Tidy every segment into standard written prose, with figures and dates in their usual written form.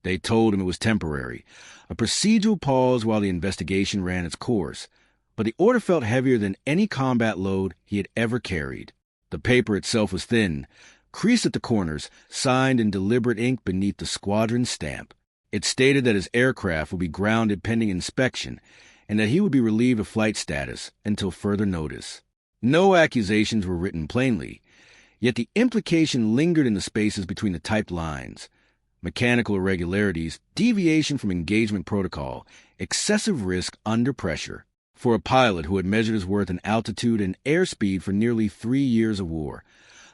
They told him it was temporary, a procedural pause while the investigation ran its course, but the order felt heavier than any combat load he had ever carried. The paper itself was thin, creased at the corners, signed in deliberate ink beneath the squadron stamp. It stated that his aircraft would be grounded pending inspection, and that he would be relieved of flight status until further notice. No accusations were written plainly, yet the implication lingered in the spaces between the typed lines. Mechanical irregularities, deviation from engagement protocol, excessive risk under pressure. For a pilot who had measured his worth in altitude and airspeed for nearly 3 years of war,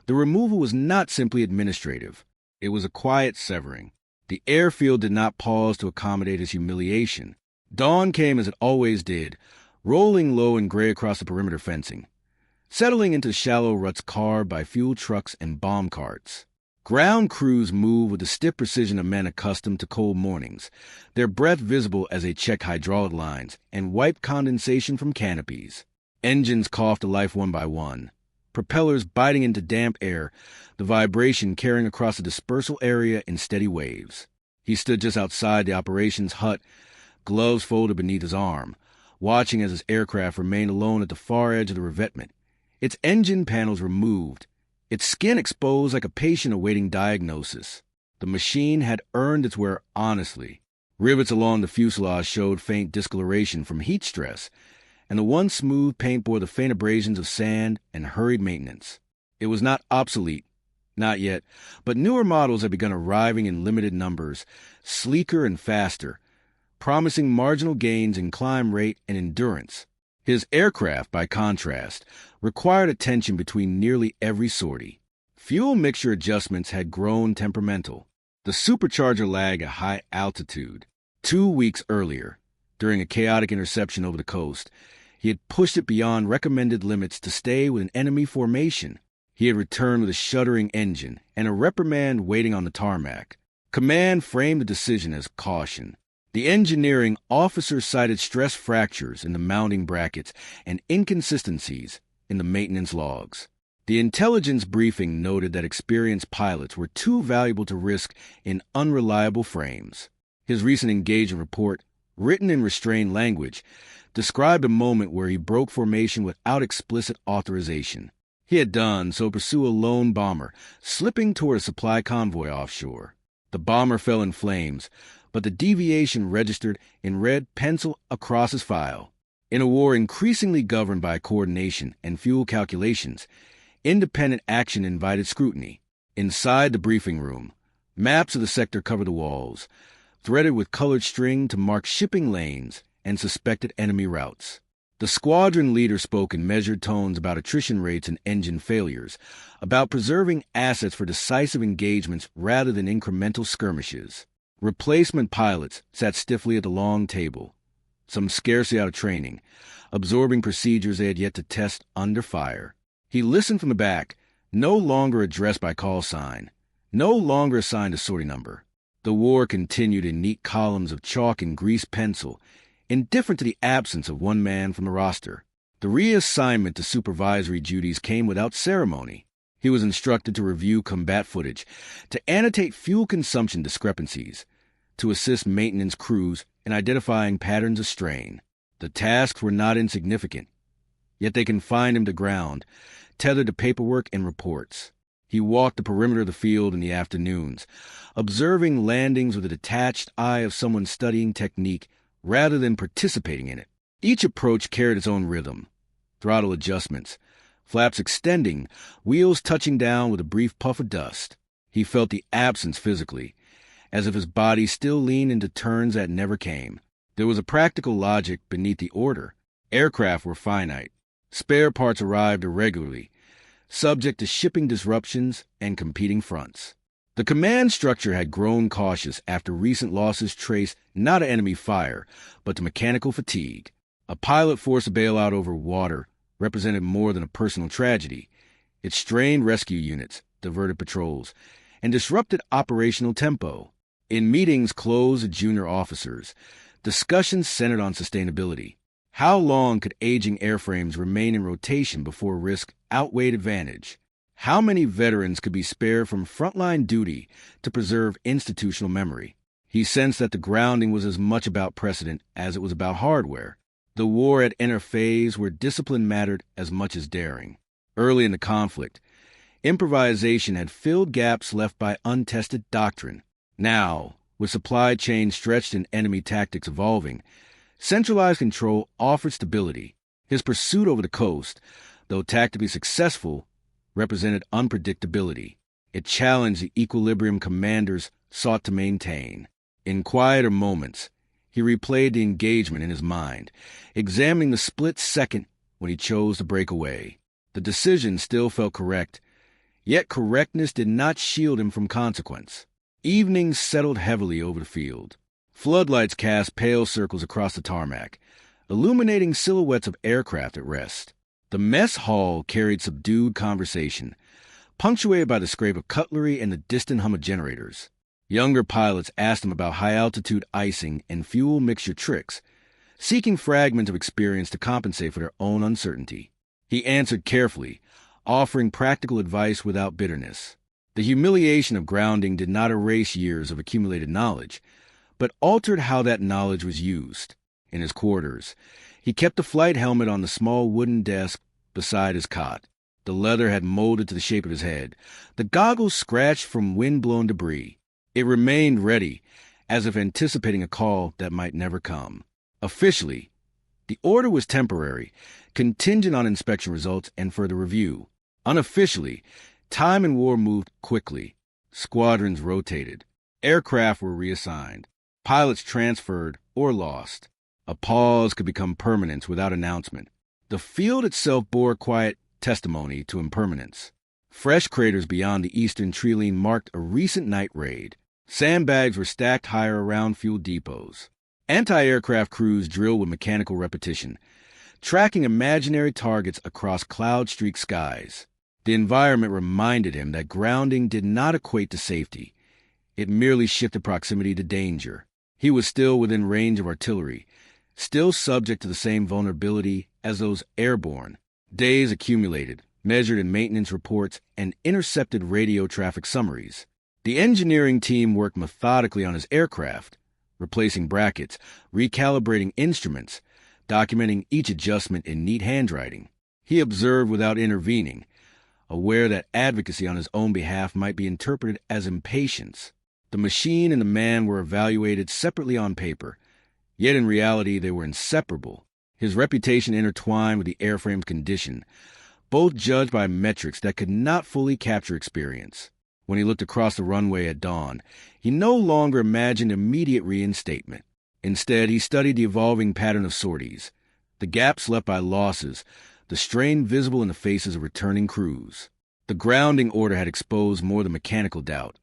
the removal was not simply administrative. It was a quiet severing. The airfield did not pause to accommodate his humiliation. Dawn came as it always did, rolling low and gray across the perimeter fencing, settling into shallow ruts carved by fuel trucks and bomb carts. Ground crews moved with the stiff precision of men accustomed to cold mornings, their breath visible as they checked hydraulic lines and wiped condensation from canopies. Engines coughed to life one by one, propellers biting into damp air, the vibration carrying across the dispersal area in steady waves. He stood just outside the operations hut, gloves folded beneath his arm, watching as his aircraft remained alone at the far edge of the revetment, its engine panels removed, its skin exposed like a patient awaiting diagnosis. The machine had earned its wear honestly. Rivets along the fuselage showed faint discoloration from heat stress, and the once smooth paint bore the faint abrasions of sand and hurried maintenance. It was not obsolete, not yet, but newer models had begun arriving in limited numbers, sleeker and faster, promising marginal gains in climb rate and endurance. His aircraft, by contrast, required attention between nearly every sortie. Fuel mixture adjustments had grown temperamental. The supercharger lagged at high altitude. 2 weeks earlier, during a chaotic interception over the coast, he had pushed it beyond recommended limits to stay with an enemy formation. He had returned with a shuddering engine and a reprimand waiting on the tarmac. Command framed the decision as caution. The engineering officer cited stress fractures in the mounting brackets and inconsistencies in the maintenance logs. The intelligence briefing noted that experienced pilots were too valuable to risk in unreliable frames. His recent engagement report, written in restrained language, described a moment where he broke formation without explicit authorization. He had done so pursue a lone bomber, slipping toward a supply convoy offshore. The bomber fell in flames, but the deviation registered in red pencil across his file. In a war increasingly governed by coordination and fuel calculations, independent action invited scrutiny. Inside the briefing room, maps of the sector covered the walls, threaded with colored string to mark shipping lanes and suspected enemy routes. The squadron leader spoke in measured tones about attrition rates and engine failures, about preserving assets for decisive engagements rather than incremental skirmishes. Replacement pilots sat stiffly at the long table, some scarcely out of training, absorbing procedures they had yet to test under fire. He listened from the back, no longer addressed by call sign, no longer assigned a sortie number. The war continued in neat columns of chalk and greased pencil, indifferent to the absence of one man from the roster. The reassignment to supervisory duties came without ceremony. He was instructed to review combat footage, to annotate fuel consumption discrepancies, to assist maintenance crews in identifying patterns of strain. The tasks were not insignificant, yet they confined him to ground, tethered to paperwork and reports. He walked the perimeter of the field in the afternoons, observing landings with the detached eye of someone studying technique rather than participating in it. Each approach carried its own rhythm, throttle adjustments, flaps extending, wheels touching down with a brief puff of dust. He felt the absence physically, as if his body still leaned into turns that never came. There was a practical logic beneath the order. Aircraft were finite. Spare parts arrived irregularly, subject to shipping disruptions and competing fronts. The command structure had grown cautious after recent losses traced not to enemy fire, but to mechanical fatigue. A pilot forced to bail out over water represented more than a personal tragedy. It strained rescue units, diverted patrols, and disrupted operational tempo. In meetings closed to junior officers, discussions centered on sustainability. How long could aging airframes remain in rotation before risk outweighed advantage? How many veterans could be spared from frontline duty to preserve institutional memory? He sensed that the grounding was as much about precedent as it was about hardware. The war had entered a phase where discipline mattered as much as daring. Early in the conflict, improvisation had filled gaps left by untested doctrine. Now, with supply chains stretched and enemy tactics evolving, centralized control offered stability. His pursuit over the coast, though tactically successful, represented unpredictability. It challenged the equilibrium commanders sought to maintain. In quieter moments, he replayed the engagement in his mind, examining the split second when he chose to break away. The decision still felt correct, yet correctness did not shield him from consequence. Evening settled heavily over the field. Floodlights cast pale circles across the tarmac, illuminating silhouettes of aircraft at rest. The mess hall carried subdued conversation, punctuated by the scrape of cutlery and the distant hum of generators. Younger pilots asked him about high-altitude icing and fuel mixture tricks, seeking fragments of experience to compensate for their own uncertainty. He answered carefully, offering practical advice without bitterness. The humiliation of grounding did not erase years of accumulated knowledge, but altered how that knowledge was used. In his quarters, he kept the flight helmet on the small wooden desk beside his cot. The leather had molded to the shape of his head, the goggles scratched from wind-blown debris. It remained ready, as if anticipating a call that might never come. Officially, the order was temporary, contingent on inspection results and further review. Unofficially, time and war moved quickly. Squadrons rotated. Aircraft were reassigned. Pilots transferred or lost. A pause could become permanence without announcement. The field itself bore quiet testimony to impermanence. Fresh craters beyond the eastern tree marked a recent night raid. Sandbags were stacked higher around fuel depots. Anti-aircraft crews drilled with mechanical repetition, tracking imaginary targets across cloud-streaked skies. The environment reminded him that grounding did not equate to safety. It merely shifted proximity to danger. He was still within range of artillery, still subject to the same vulnerability as those airborne. Days accumulated, measured in maintenance reports and intercepted radio traffic summaries. The engineering team worked methodically on his aircraft, replacing brackets, recalibrating instruments, documenting each adjustment in neat handwriting. He observed without intervening, aware that advocacy on his own behalf might be interpreted as impatience. The machine and the man were evaluated separately on paper, yet in reality they were inseparable. His reputation intertwined with the airframe's condition, both judged by metrics that could not fully capture experience. When he looked across the runway at dawn, he no longer imagined immediate reinstatement. Instead, he studied the evolving pattern of sorties, the gaps left by losses, the strain visible in the faces of returning crews. The grounding order had exposed more than mechanical doubt.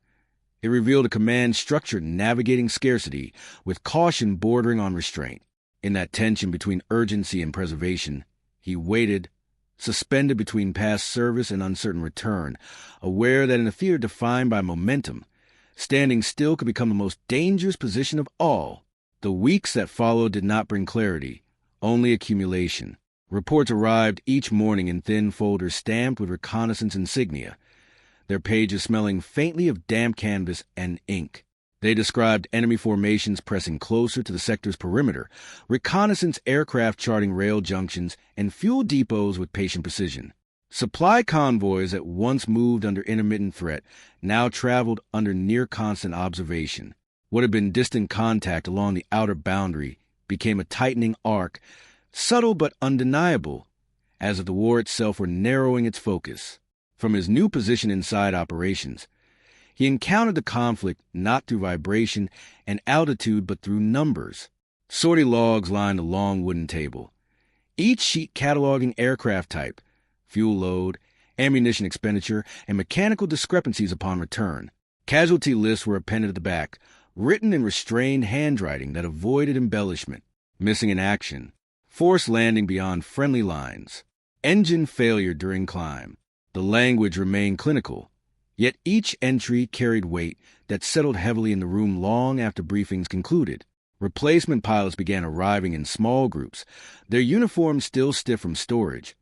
It revealed a command structure navigating scarcity, with caution bordering on restraint. In that tension between urgency and preservation, he waited, suspended between past service and uncertain return, aware that in a theater defined by momentum, standing still could become the most dangerous position of all. The weeks that followed did not bring clarity, only accumulation. Reports arrived each morning in thin folders stamped with reconnaissance insignia, their pages smelling faintly of damp canvas and ink. They described enemy formations pressing closer to the sector's perimeter, reconnaissance aircraft charting rail junctions, and fuel depots with patient precision. Supply convoys that once moved under intermittent threat now traveled under near-constant observation. What had been distant contact along the outer boundary became a tightening arc, subtle but undeniable, as if the war itself were narrowing its focus. From his new position inside operations, he encountered the conflict not through vibration and altitude but through numbers. Sortie logs lined a long wooden table, each sheet cataloging aircraft type, fuel load, ammunition expenditure, and mechanical discrepancies upon return. Casualty lists were appended at the back, written in restrained handwriting that avoided embellishment. Missing in action, forced landing beyond friendly lines, engine failure during climb. The language remained clinical, yet each entry carried weight that settled heavily in the room long after briefings concluded. Replacement pilots began arriving in small groups, their uniforms still stiff from storage,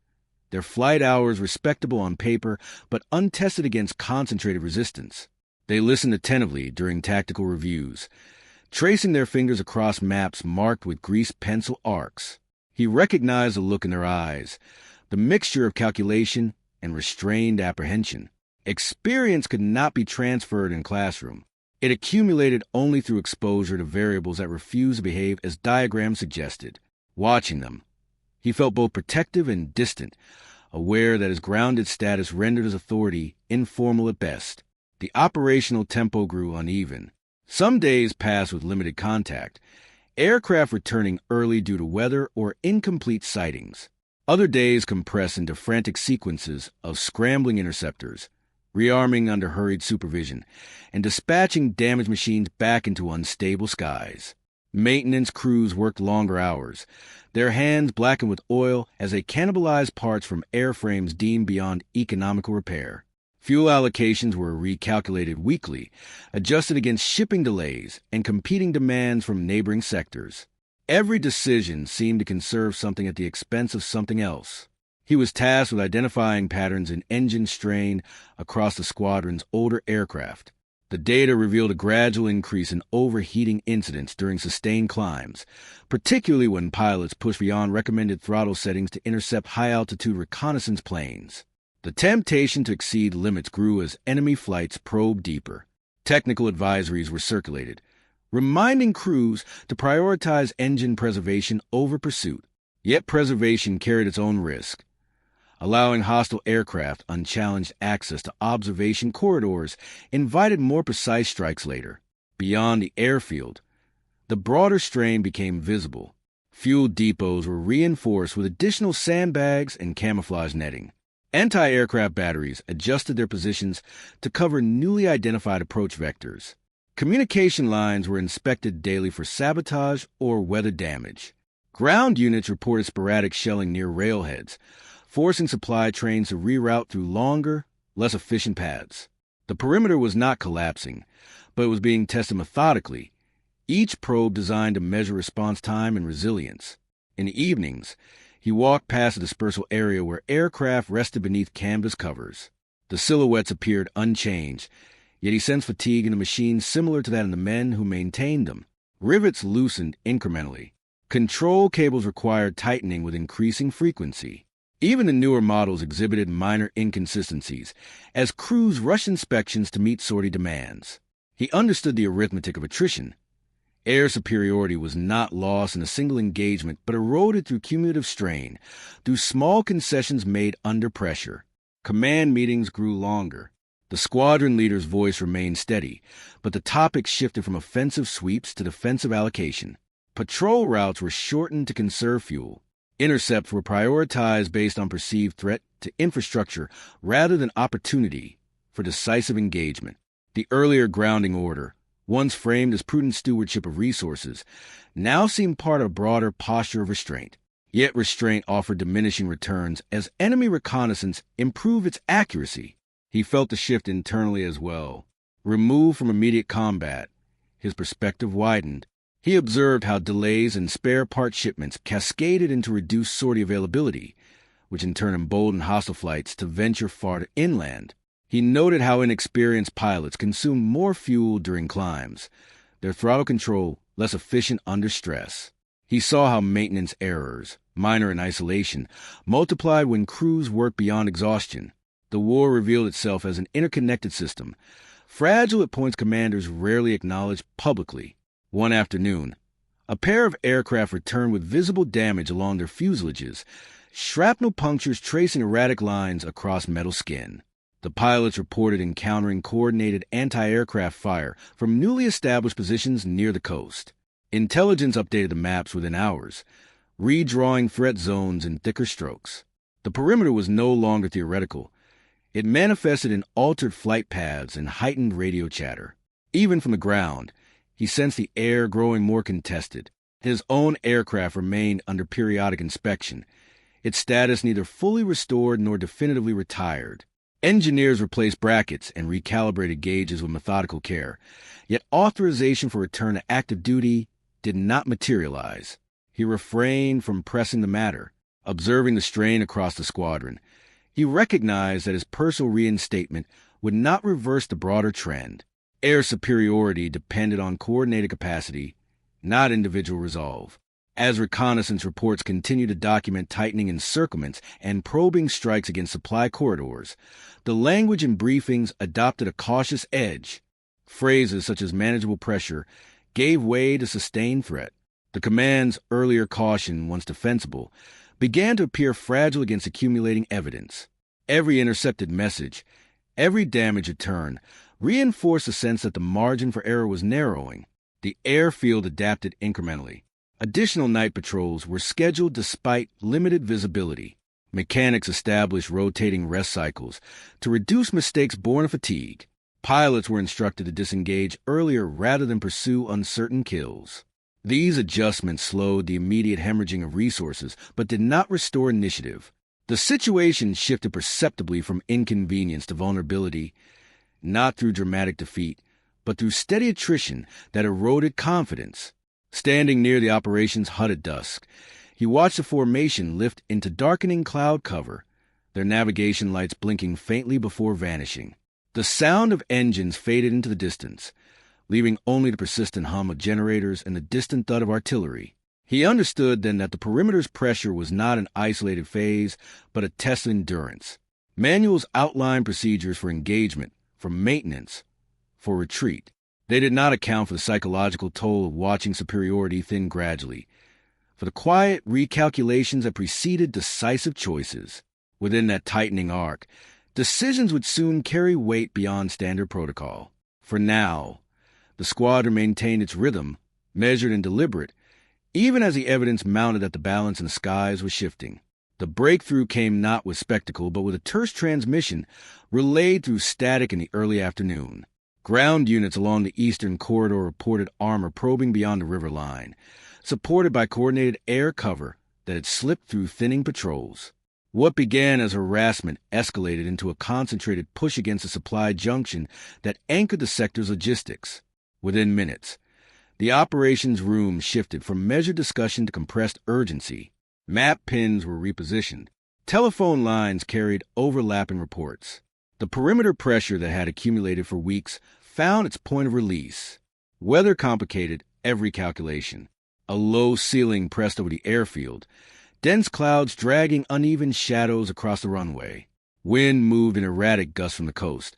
their flight hours respectable on paper but untested against concentrated resistance. They listened attentively during tactical reviews, tracing their fingers across maps marked with greased pencil arcs. He recognized the look in their eyes, the mixture of calculation and restrained apprehension. Experience could not be transferred in a classroom. It accumulated only through exposure to variables that refused to behave as diagrams suggested. Watching them, he felt both protective and distant, aware that his grounded status rendered his authority informal at best. The operational tempo grew uneven. Some days passed with limited contact, aircraft returning early due to weather or incomplete sightings. Other days compressed into frantic sequences of scrambling interceptors, rearming under hurried supervision, and dispatching damaged machines back into unstable skies. Maintenance crews worked longer hours, their hands blackened with oil as they cannibalized parts from airframes deemed beyond economical repair. Fuel allocations were recalculated weekly, adjusted against shipping delays and competing demands from neighboring sectors. Every decision seemed to conserve something at the expense of something else. He was tasked with identifying patterns in engine strain across the squadron's older aircraft. The data revealed a gradual increase in overheating incidents during sustained climbs, particularly when pilots pushed beyond recommended throttle settings to intercept high-altitude reconnaissance planes. The temptation to exceed limits grew as enemy flights probed deeper. Technical advisories were circulated, reminding crews to prioritize engine preservation over pursuit. Yet preservation carried its own risk. Allowing hostile aircraft unchallenged access to observation corridors invited more precise strikes later. Beyond the airfield, the broader strain became visible. Fuel depots were reinforced with additional sandbags and camouflage netting. Anti-aircraft batteries adjusted their positions to cover newly identified approach vectors. Communication lines were inspected daily for sabotage or weather damage. Ground units reported sporadic shelling near railheads, forcing supply trains to reroute through longer, less efficient paths. The perimeter was not collapsing, but it was being tested methodically, each probe designed to measure response time and resilience. In the evenings, he walked past a dispersal area where aircraft rested beneath canvas covers. The silhouettes appeared unchanged, yet he sensed fatigue in the machines similar to that in the men who maintained them. Rivets loosened incrementally. Control cables required tightening with increasing frequency. Even the newer models exhibited minor inconsistencies, as crews rushed inspections to meet sortie demands. He understood the arithmetic of attrition. Air superiority was not lost in a single engagement, but eroded through cumulative strain, through small concessions made under pressure. Command meetings grew longer. The squadron leader's voice remained steady, but the topic shifted from offensive sweeps to defensive allocation. Patrol routes were shortened to conserve fuel. Intercepts were prioritized based on perceived threat to infrastructure rather than opportunity for decisive engagement. The earlier grounding order, once framed as prudent stewardship of resources, now seemed part of a broader posture of restraint. Yet restraint offered diminishing returns as enemy reconnaissance improved its accuracy. He felt the shift internally as well. Removed from immediate combat, his perspective widened. He observed how delays in spare part shipments cascaded into reduced sortie availability, which in turn emboldened hostile flights to venture farther inland. He noted how inexperienced pilots consumed more fuel during climbs, their throttle control less efficient under stress. He saw how maintenance errors, minor in isolation, multiplied when crews worked beyond exhaustion. The war revealed itself as an interconnected system, fragile at points commanders rarely acknowledged publicly. One afternoon, a pair of aircraft returned with visible damage along their fuselages, shrapnel punctures tracing erratic lines across metal skin. The pilots reported encountering coordinated anti-aircraft fire from newly established positions near the coast. Intelligence updated the maps within hours, redrawing threat zones in thicker strokes. The perimeter was no longer theoretical. It manifested in altered flight paths and heightened radio chatter. Even from the ground, he sensed the air growing more contested. His own aircraft remained under periodic inspection, its status neither fully restored nor definitively retired. Engineers replaced brackets and recalibrated gauges with methodical care, yet authorization for return to active duty did not materialize. He refrained from pressing the matter. Observing the strain across the squadron, he recognized that his personal reinstatement would not reverse the broader trend. Air superiority depended on coordinated capacity, not individual resolve. As reconnaissance reports continue to document tightening encirclements and probing strikes against supply corridors, the language in briefings adopted a cautious edge. Phrases such as manageable pressure gave way to sustained threat. The command's earlier caution, once defensible, began to appear fragile against accumulating evidence. Every intercepted message, every damage return, reinforced the sense that the margin for error was narrowing. The airfield adapted incrementally. Additional night patrols were scheduled despite limited visibility. Mechanics established rotating rest cycles to reduce mistakes born of fatigue. Pilots were instructed to disengage earlier rather than pursue uncertain kills. These adjustments slowed the immediate hemorrhaging of resources, but did not restore initiative. The situation shifted perceptibly from inconvenience to vulnerability, not through dramatic defeat, but through steady attrition that eroded confidence. Standing near the operations hut at dusk, he watched the formation lift into darkening cloud cover, their navigation lights blinking faintly before vanishing. The sound of engines faded into the distance, leaving only the persistent hum of generators and the distant thud of artillery. He understood then that the perimeter's pressure was not an isolated phase, but a test of endurance. Manuals outlined procedures for engagement, for maintenance, for retreat. They did not account for the psychological toll of watching superiority thin gradually, for the quiet recalculations that preceded decisive choices. Within that tightening arc, decisions would soon carry weight beyond standard protocol. For now, the squadron maintained its rhythm, measured and deliberate, even as the evidence mounted that the balance in the skies was shifting. The breakthrough came not with spectacle, but with a terse transmission relayed through static in the early afternoon. Ground units along the eastern corridor reported armor probing beyond the river line, supported by coordinated air cover that had slipped through thinning patrols. What began as harassment escalated into a concentrated push against a supply junction that anchored the sector's logistics. Within minutes, the operations room shifted from measured discussion to compressed urgency. Map pins were repositioned. Telephone lines carried overlapping reports. The perimeter pressure that had accumulated for weeks found its point of release. Weather complicated every calculation. A low ceiling pressed over the airfield, dense clouds dragging uneven shadows across the runway. Wind moved in erratic gusts from the coast,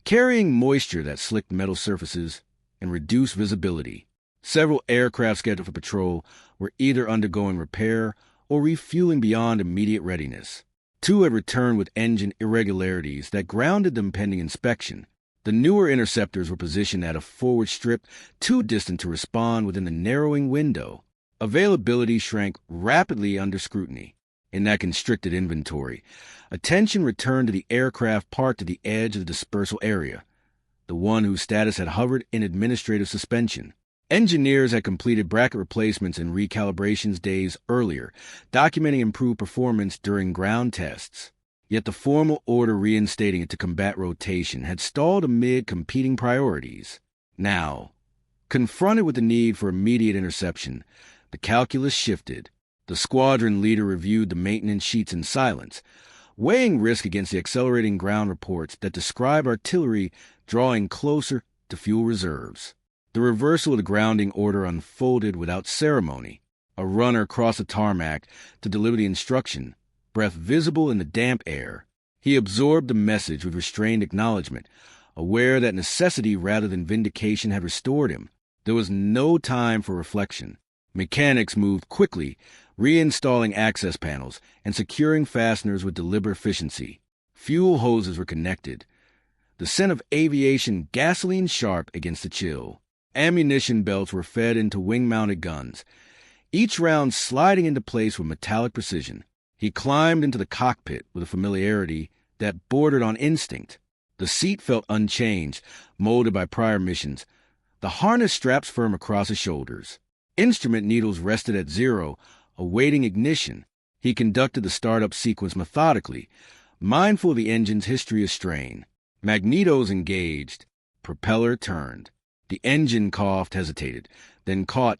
carrying moisture that slicked metal surfaces and reduced visibility. Several aircraft scheduled for patrol were either undergoing repair or refueling beyond immediate readiness. 2 had returned with engine irregularities that grounded them pending inspection. The newer interceptors were positioned at a forward strip too distant to respond within the narrowing window. Availability shrank rapidly under scrutiny. In that constricted inventory, attention returned to the aircraft parked at the edge of the dispersal area, the one whose status had hovered in administrative suspension. Engineers had completed bracket replacements and recalibrations days earlier, documenting improved performance during ground tests. Yet the formal order reinstating it to combat rotation had stalled amid competing priorities. Now, confronted with the need for immediate interception, the calculus shifted. The squadron leader reviewed the maintenance sheets in silence, weighing risk against the accelerating ground reports that describe artillery drawing closer to fuel reserves. The reversal of the grounding order unfolded without ceremony. A runner crossed the tarmac to deliver the instruction, breath visible in the damp air. He absorbed the message with restrained acknowledgement, aware that necessity rather than vindication had restored him. There was no time for reflection. Mechanics moved quickly, reinstalling access panels and securing fasteners with deliberate efficiency. Fuel hoses were connected, the scent of aviation gasoline sharp against the chill. Ammunition belts were fed into wing-mounted guns, each round sliding into place with metallic precision. He climbed into the cockpit with a familiarity that bordered on instinct. The seat felt unchanged, molded by prior missions, the harness straps firm across his shoulders. Instrument needles rested at 0, awaiting ignition. He conducted the startup sequence methodically, mindful of the engine's history of strain. Magnetos engaged. Propeller turned. The engine coughed, hesitated, then caught,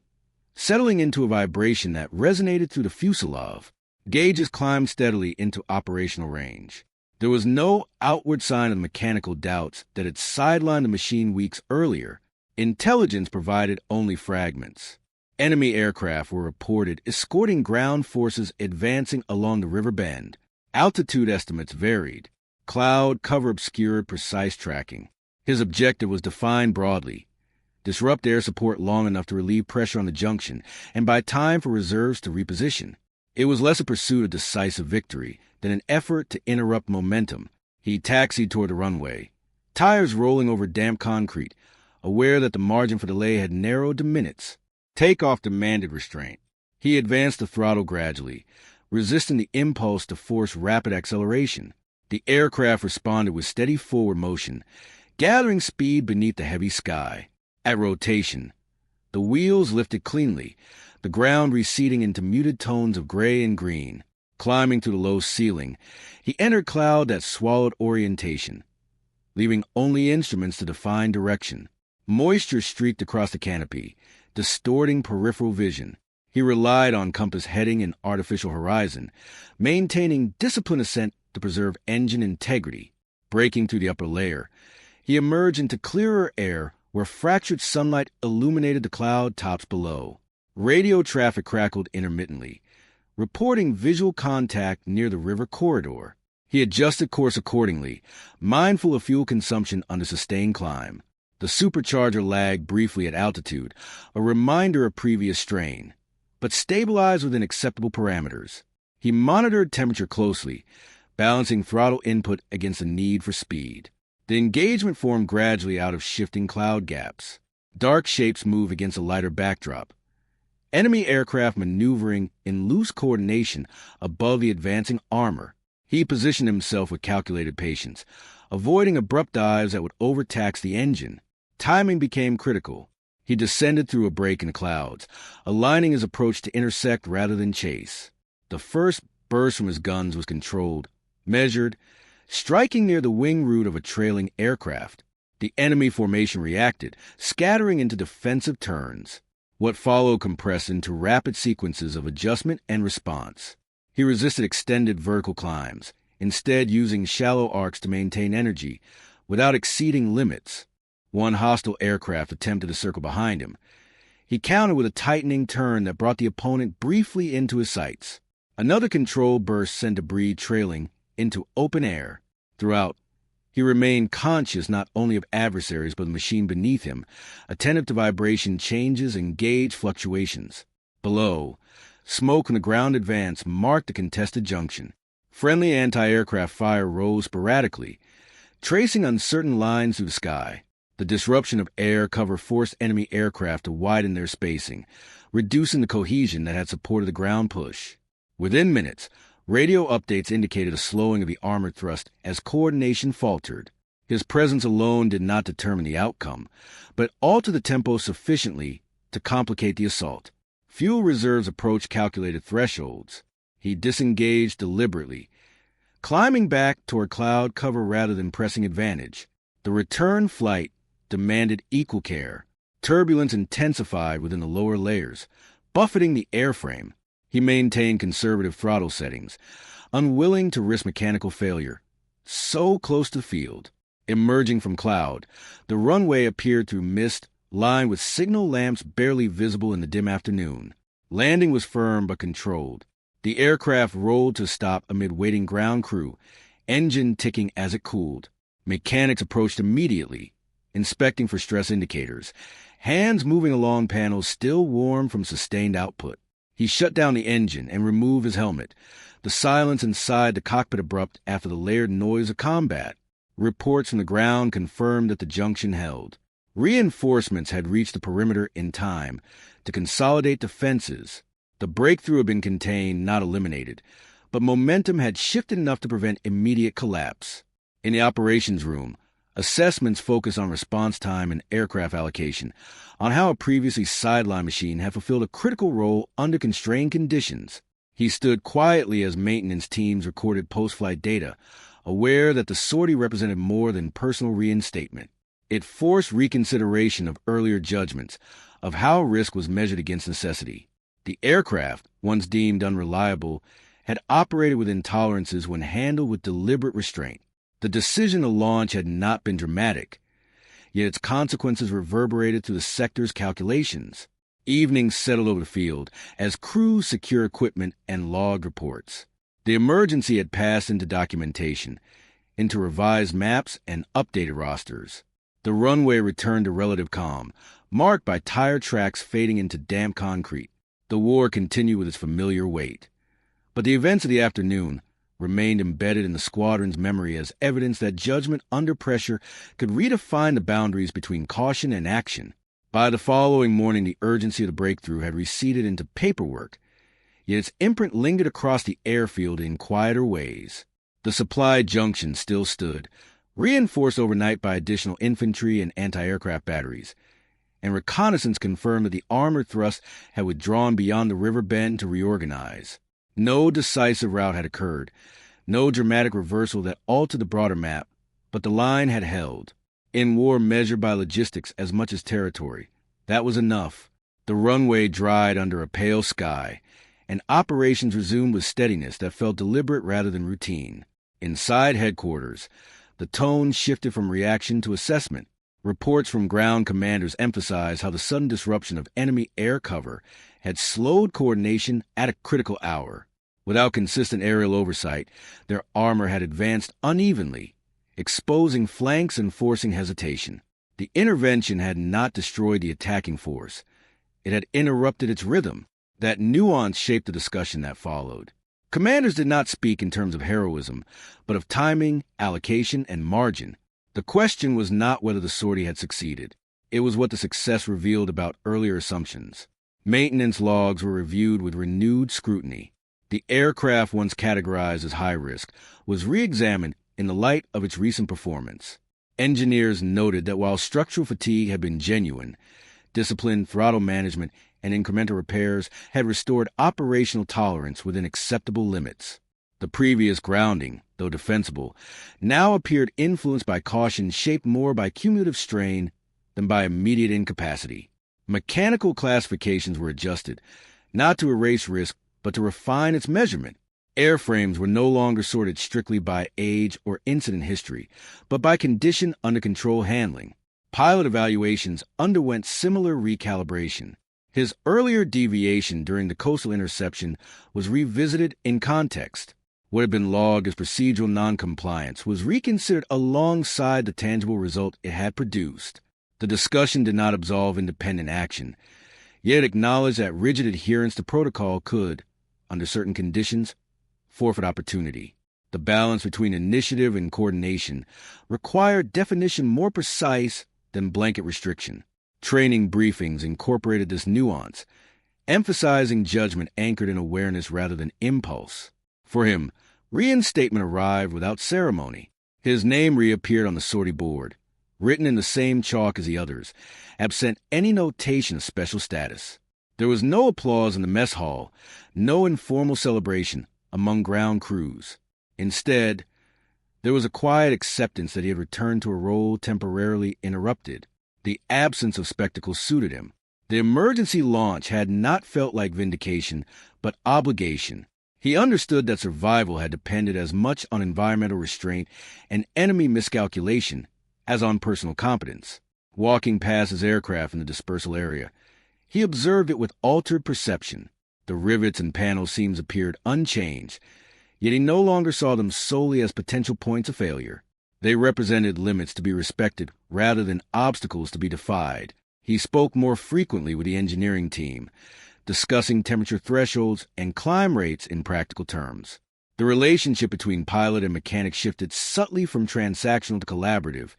settling into a vibration that resonated through the fuselage. Gauges climbed steadily into operational range. There was no outward sign of mechanical doubts that had sidelined the machine weeks earlier. Intelligence provided only fragments. Enemy aircraft were reported escorting ground forces advancing along the river bend. Altitude estimates varied. Cloud cover obscured precise tracking. His objective was defined broadly: disrupt air support long enough to relieve pressure on the junction and buy time for reserves to reposition. It was less a pursuit of decisive victory than an effort to interrupt momentum. He taxied toward the runway, tires rolling over damp concrete, aware that the margin for delay had narrowed to minutes. Takeoff demanded restraint. He advanced the throttle gradually, resisting the impulse to force rapid acceleration. The aircraft responded with steady forward motion, gathering speed beneath the heavy sky. At rotation, the wheels lifted cleanly, the ground receding into muted tones of gray and green. Climbing through the low ceiling, he entered cloud that swallowed orientation, leaving only instruments to define direction. Moisture streaked across the canopy, distorting peripheral vision. He relied on compass heading and artificial horizon, maintaining disciplined ascent to preserve engine integrity. Breaking through the upper layer, he emerged into clearer air where fractured sunlight illuminated the cloud tops below. Radio traffic crackled intermittently, reporting visual contact near the river corridor. He adjusted course accordingly, mindful of fuel consumption under sustained climb. The supercharger lagged briefly at altitude, a reminder of previous strain, but stabilized within acceptable parameters. He monitored temperature closely, balancing throttle input against the need for speed. The engagement formed gradually out of shifting cloud gaps. Dark shapes moved against a lighter backdrop. Enemy aircraft maneuvering in loose coordination above the advancing armor. He positioned himself with calculated patience, avoiding abrupt dives that would overtax the engine. Timing became critical. He descended through a break in the clouds, aligning his approach to intersect rather than chase. The first burst from his guns was controlled, measured, striking near the wing root of a trailing aircraft. The enemy formation reacted, scattering into defensive turns. What followed compressed into rapid sequences of adjustment and response. He resisted extended vertical climbs, instead using shallow arcs to maintain energy without exceeding limits. One hostile aircraft attempted to circle behind him. He countered with a tightening turn that brought the opponent briefly into his sights. Another controlled burst sent debris trailing into open air. Throughout, he remained conscious not only of adversaries but the machine beneath him, attentive to vibration changes and gauge fluctuations. Below, smoke from the ground advance marked the contested junction. Friendly anti-aircraft fire rose sporadically, tracing uncertain lines through the sky. The disruption of air cover forced enemy aircraft to widen their spacing, reducing the cohesion that had supported the ground push. Within minutes, radio updates indicated a slowing of the armored thrust as coordination faltered. His presence alone did not determine the outcome, but altered the tempo sufficiently to complicate the assault. Fuel reserves approached calculated thresholds. He disengaged deliberately, climbing back toward cloud cover rather than pressing advantage. The return flight demanded equal care. Turbulence intensified within the lower layers, buffeting the airframe. He maintained conservative throttle settings, unwilling to risk mechanical failure. So close to the field. Emerging from cloud, the runway appeared through mist, lined with signal lamps barely visible in the dim afternoon. Landing was firm but controlled. The aircraft rolled to stop amid waiting ground crew, engine ticking as it cooled. Mechanics approached immediately, inspecting for stress indicators, hands moving along panels still warm from sustained output. He shut down the engine and removed his helmet, the silence inside the cockpit abrupt after the layered noise of combat. Reports from the ground confirmed that the junction held. Reinforcements had reached the perimeter in time to consolidate defenses. The breakthrough had been contained, not eliminated, but momentum had shifted enough to prevent immediate collapse. In the operations room, assessments focused on response time and aircraft allocation, on how a previously sidelined machine had fulfilled a critical role under constrained conditions. He stood quietly as maintenance teams recorded post-flight data, aware that the sortie represented more than personal reinstatement. It forced reconsideration of earlier judgments, of how risk was measured against necessity. The aircraft, once deemed unreliable, had operated within tolerances when handled with deliberate restraint. The decision to launch had not been dramatic, yet its consequences reverberated through the sector's calculations. Evenings settled over the field as crews secured equipment and logged reports. The emergency had passed into documentation, into revised maps and updated rosters. The runway returned to relative calm, marked by tire tracks fading into damp concrete. The war continued with its familiar weight. But the events of the afternoon remained embedded in the squadron's memory as evidence that judgment under pressure could redefine the boundaries between caution and action. By the following morning, the urgency of the breakthrough had receded into paperwork, yet its imprint lingered across the airfield in quieter ways. The supply junction still stood, reinforced overnight by additional infantry and anti-aircraft batteries, and reconnaissance confirmed that the armored thrust had withdrawn beyond the river bend to reorganize. No decisive rout had occurred, no dramatic reversal that altered the broader map, but the line had held. In war measured by logistics as much as territory, that was enough. The runway dried under a pale sky, and operations resumed with steadiness that felt deliberate rather than routine. Inside headquarters, the tone shifted from reaction to assessment. Reports from ground commanders emphasized how the sudden disruption of enemy air cover had slowed coordination at a critical hour. Without consistent aerial oversight, their armor had advanced unevenly, exposing flanks and forcing hesitation. The intervention had not destroyed the attacking force. It had interrupted its rhythm. That nuance shaped the discussion that followed. Commanders did not speak in terms of heroism, but of timing, allocation, and margin. The question was not whether the sortie had succeeded. It was what the success revealed about earlier assumptions. Maintenance logs were reviewed with renewed scrutiny. The aircraft, once categorized as high risk, was re-examined in the light of its recent performance. Engineers noted that while structural fatigue had been genuine, disciplined throttle management and incremental repairs had restored operational tolerance within acceptable limits. The previous grounding, though defensible, now appeared influenced by caution shaped more by cumulative strain than by immediate incapacity. Mechanical classifications were adjusted, not to erase risk, but to refine its measurement. Airframes were no longer sorted strictly by age or incident history, but by condition under control handling. Pilot evaluations underwent similar recalibration. His earlier deviation during the coastal interception was revisited in context. What had been logged as procedural noncompliance was reconsidered alongside the tangible result it had produced. The discussion did not absolve independent action, yet acknowledged that rigid adherence to protocol could, under certain conditions, forfeit opportunity. The balance between initiative and coordination required definition more precise than blanket restriction. Training briefings incorporated this nuance, emphasizing judgment anchored in awareness rather than impulse. For him, reinstatement arrived without ceremony. His name reappeared on the sortie board, written in the same chalk as the others, absent any notation of special status. There was no applause in the mess hall, no informal celebration among ground crews. Instead, there was a quiet acceptance that he had returned to a role temporarily interrupted. The absence of spectacle suited him. The emergency launch had not felt like vindication, but obligation. He understood that survival had depended as much on environmental restraint and enemy miscalculation as on personal competence. Walking past his aircraft in the dispersal area, he observed it with altered perception. The rivets and panel seams appeared unchanged, yet he no longer saw them solely as potential points of failure. They represented limits to be respected rather than obstacles to be defied. He spoke more frequently with the engineering team, discussing temperature thresholds and climb rates in practical terms. The relationship between pilot and mechanic shifted subtly from transactional to collaborative,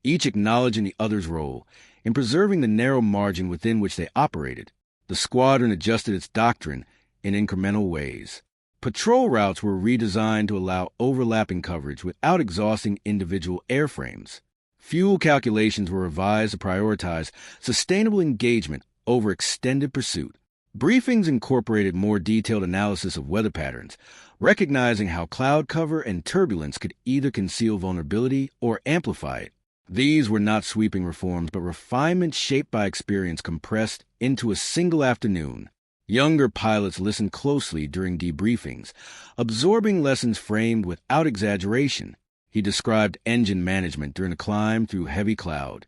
each acknowledging the other's role in preserving the narrow margin within which they operated. The squadron adjusted its doctrine in incremental ways. Patrol routes were redesigned to allow overlapping coverage without exhausting individual airframes. Fuel calculations were revised to prioritize sustainable engagement over extended pursuit. Briefings incorporated more detailed analysis of weather patterns, recognizing how cloud cover and turbulence could either conceal vulnerability or amplify it. These were not sweeping reforms, but refinements shaped by experience compressed into a single afternoon. Younger pilots listened closely during debriefings, absorbing lessons framed without exaggeration. He described engine management during a climb through heavy cloud,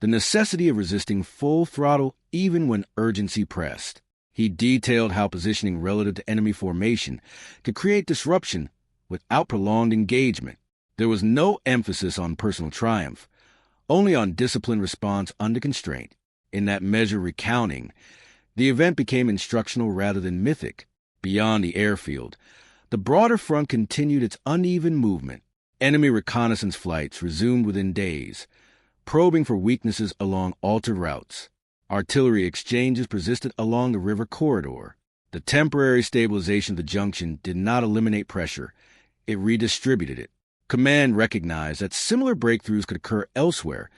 the necessity of resisting full throttle even when urgency pressed. He detailed how positioning relative to enemy formation could create disruption without prolonged engagement. There was no emphasis on personal triumph, only on disciplined response under constraint. In that measured recounting, the event became instructional rather than mythic. Beyond the airfield, the broader front continued its uneven movement. Enemy reconnaissance flights resumed within days, probing for weaknesses along altered routes. Artillery exchanges persisted along the river corridor. The temporary stabilization of the junction did not eliminate pressure. It redistributed it. Command recognized that similar breakthroughs could occur elsewhere,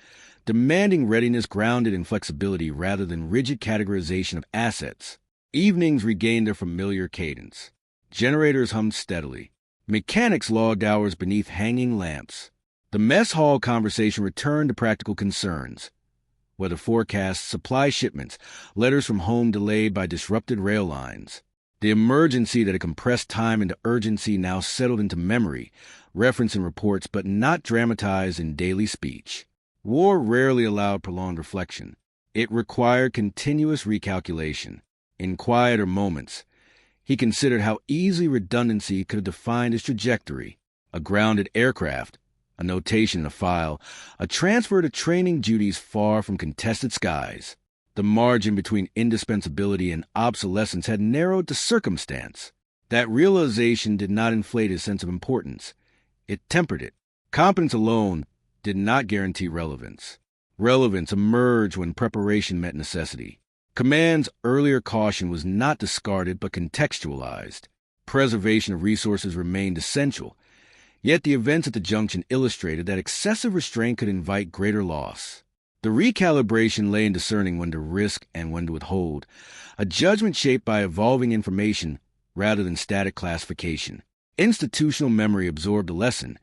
demanding readiness grounded in flexibility rather than rigid categorization of assets. Evenings regained their familiar cadence. Generators hummed steadily. Mechanics logged hours beneath hanging lamps. The mess hall conversation returned to practical concerns. Weather forecasts, supply shipments, letters from home delayed by disrupted rail lines. The emergency that had compressed time into urgency now settled into memory, referenced in reports but not dramatized in daily speech. War rarely allowed prolonged reflection. It required continuous recalculation. In quieter moments, he considered how easily redundancy could have defined his trajectory. A grounded aircraft, a notation in a file, a transfer to training duties far from contested skies. The margin between indispensability and obsolescence had narrowed to circumstance. That realization did not inflate his sense of importance. It tempered it. Competence alone did not guarantee relevance. Relevance emerged when preparation met necessity. Command's earlier caution was not discarded but contextualized. Preservation of resources remained essential, yet the events at the junction illustrated that excessive restraint could invite greater loss. The recalibration lay in discerning when to risk and when to withhold, a judgment shaped by evolving information rather than static classification. Institutional memory absorbed the lesson,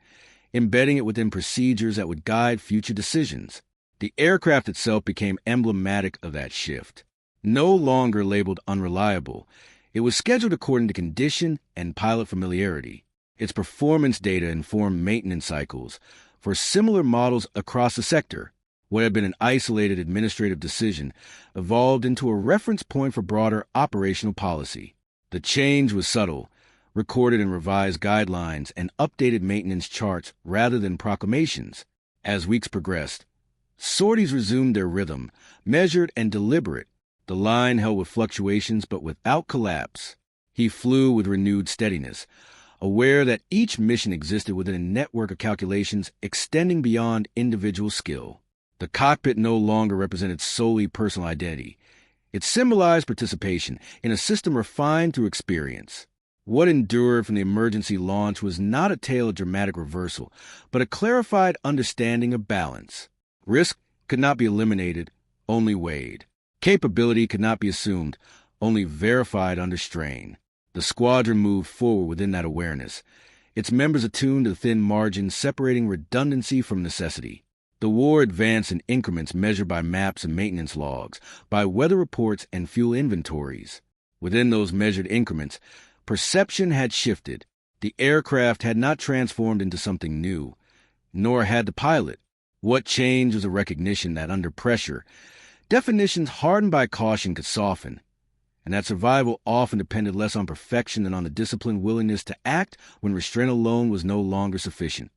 embedding it within procedures that would guide future decisions. The aircraft itself became emblematic of that shift. No longer labeled unreliable, it was scheduled according to condition and pilot familiarity. Its performance data informed maintenance cycles for similar models across the sector. What had been an isolated administrative decision evolved into a reference point for broader operational policy. The change was subtle, recorded in revised guidelines and updated maintenance charts rather than proclamations. As weeks progressed, sorties resumed their rhythm, measured and deliberate. The line held with fluctuations but without collapse. He flew with renewed steadiness, aware that each mission existed within a network of calculations extending beyond individual skill. The cockpit no longer represented solely personal identity. It symbolized participation in a system refined through experience. What endured from the emergency launch was not a tale of dramatic reversal, but a clarified understanding of balance. Risk could not be eliminated, only weighed. Capability could not be assumed, only verified under strain. The squadron moved forward within that awareness, its members attuned to the thin margins separating redundancy from necessity. The war advanced in increments measured by maps and maintenance logs, by weather reports and fuel inventories. Within those measured increments, perception had shifted. The aircraft had not transformed into something new, nor had the pilot. What changed was a recognition that under pressure, definitions hardened by caution could soften, and that survival often depended less on perfection than on the disciplined willingness to act when restraint alone was no longer sufficient.